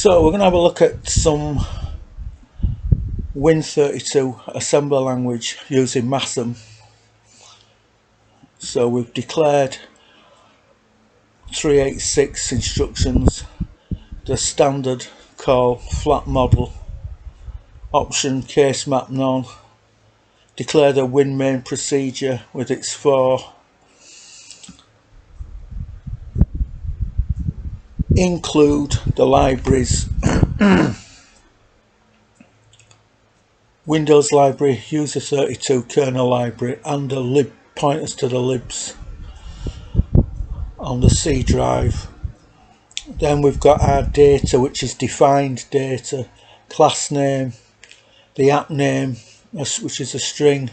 So we're going to have a look at some Win32 assembler language using MASM. So we've declared 386 instructions, the standard call flat model, option case map none, declare the Win main procedure with its 4, include the libraries Windows library, user32 kernel library, and the lib pointers to the libs on the C drive. Then we've got our data, which is defined data, class name, the app name, which is a string,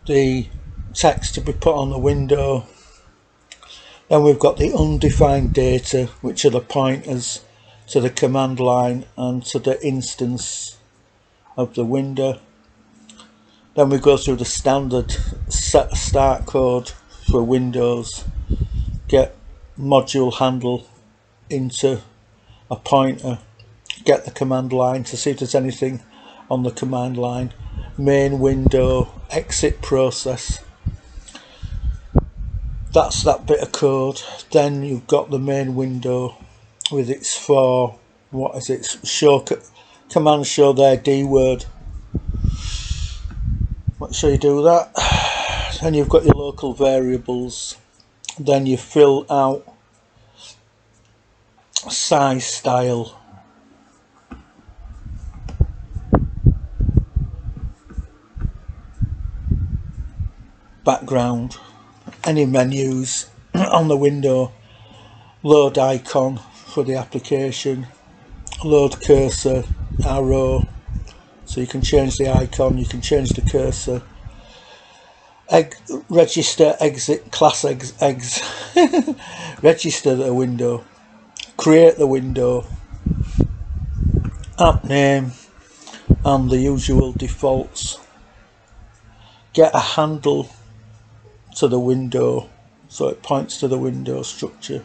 the text to be put on the window. Then we've got the undefined data, which are the pointers to the command line and to the instance of the window. Then we go through the standard set start code for Windows, get module handle into a pointer, get the command line to see if there's anything on the command line, main window, exit process. That's that bit of code. Then you've got the main window with its 4, show command show their D word. Make sure you do that. Then you've got your local variables. Then you fill out size, style, background, any menus on the window, load icon for the application, load cursor, arrow, so you can change the icon, you can change the cursor, register exit class eggs register the window, create the window, app name and the usual defaults, get a handle to the window so it points to the window structure,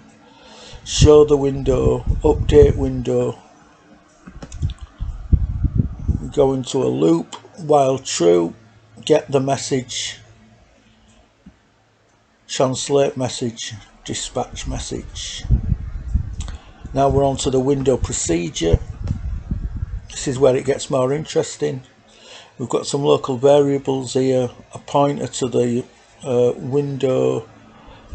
show the window, update window, go into a loop, while true, get the message, translate message, dispatch message. Now we're on to the window procedure. This is where it gets more interesting. We've got some local variables here, a pointer to the window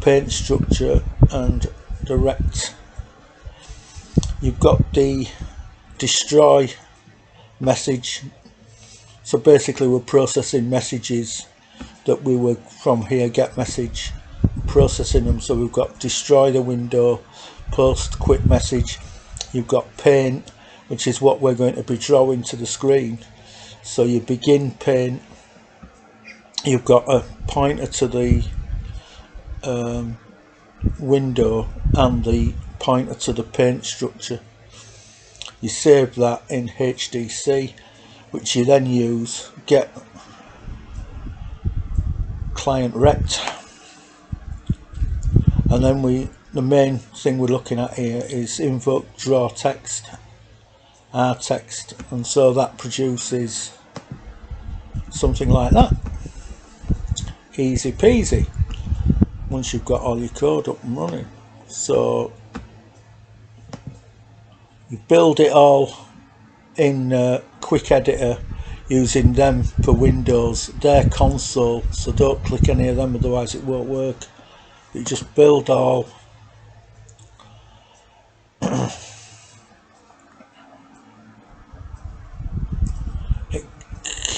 paint structure and the rect. You've got the destroy message, so basically we're processing messages that we were from here, get message, processing them. So we've got destroy the window, post quick message. You've got paint, which is what we're going to be drawing to the screen, so you begin paint. You've got a pointer to the window and the pointer to the paint structure. You save that in HDC, which you then use, get client rect, and then the main thing we're looking at here is invoke draw text, our text, and so that produces something like that. Easy peasy once you've got all your code up and running. So you build it all in quick editor using them for Windows, their console, so don't click any of them, otherwise it won't work. You just build all. It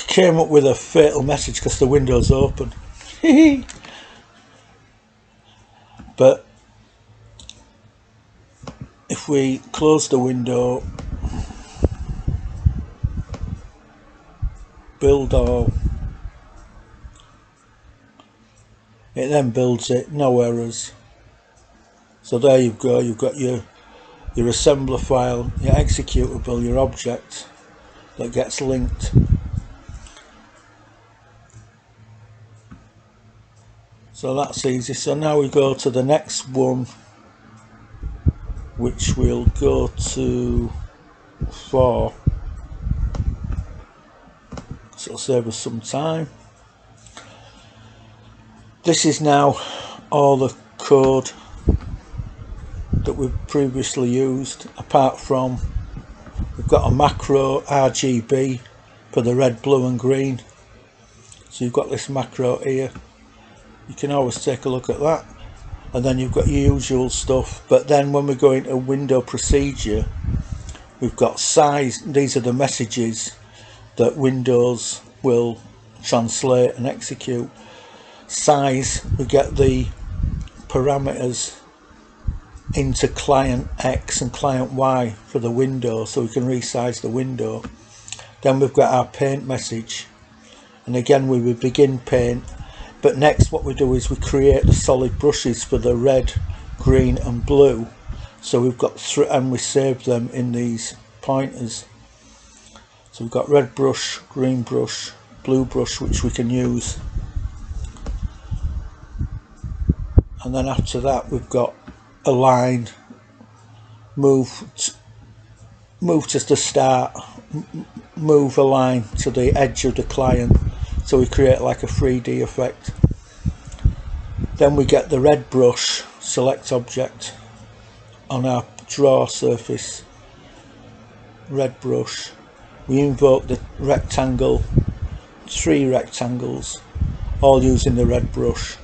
came up with a fatal message because the window's open. But if we close the window, build all, it then builds it, no errors. So there you go, you've got your assembler file, your executable, your object that gets linked. So that's easy. So now we go to the next one, which we'll go to 4, so it'll save us some time. This is now all the code that we've previously used, apart from we've got a macro RGB for the red, blue and green. So you've got this macro here, you can always take a look at that, and then you've got your usual stuff. But then when we go into window procedure, we've got size. These are the messages that Windows will translate and execute. Size, we get the parameters into client X and client Y for the window, so we can resize the window. Then we've got our paint message, and again we would begin paint, but next what we do is we create the solid brushes for the red, green and blue. So we've got and we save them in these pointers. So we've got red brush, green brush, blue brush, which we can use. And then after that we've got align, move to the start, move align to the edge of the client, so we create like a 3D effect. Then we get the red brush, select object on our draw surface, red brush, we invoke the rectangle, 3 rectangles, all using the red brush.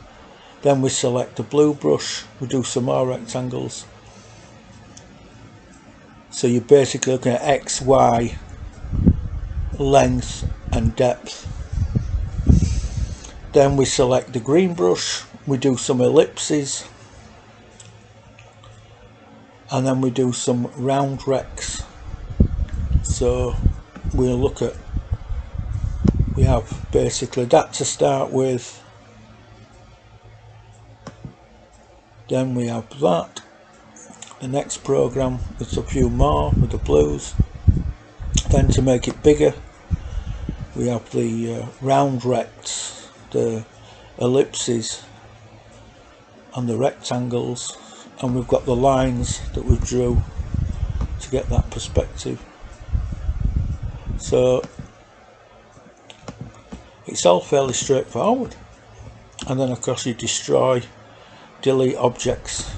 Then we select the blue brush, we do some more rectangles. So you're basically looking at X, Y, length and depth. Then we select the green brush, we do some ellipses, and then we do some RoundRects. So we'll look at, we have basically that to start with. Then we have that. The next program is a few more with the blues. Then to make it bigger, we have the RoundRects, the ellipses and the rectangles, and we've got the lines that we drew to get that perspective. So it's all fairly straightforward. And then of course you destroy, delete objects,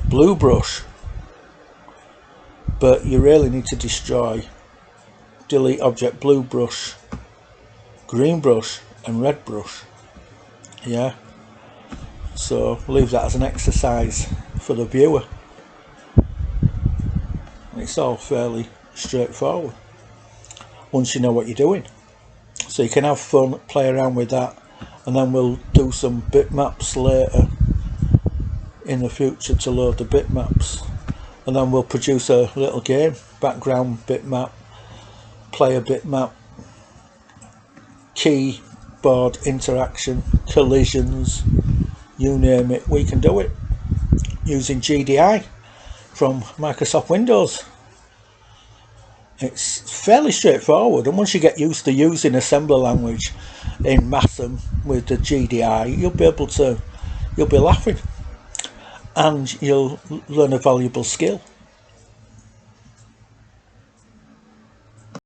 blue brush, but you really need to destroy, delete object, blue brush, green brush and red brush. Yeah, so leave that as an exercise for the viewer. It's all fairly straightforward once you know what you're doing, so you can have fun, play around with that, and then we'll do some bitmaps later in the future to load the bitmaps, and then we'll produce a little game, background bitmap, player bitmap, keyboard interaction, collisions, you name it, we can do it using GDI from Microsoft Windows. It's fairly straightforward, and once you get used to using assembler language in MASM with the GDI, you'll be laughing, and you'll learn a valuable skill.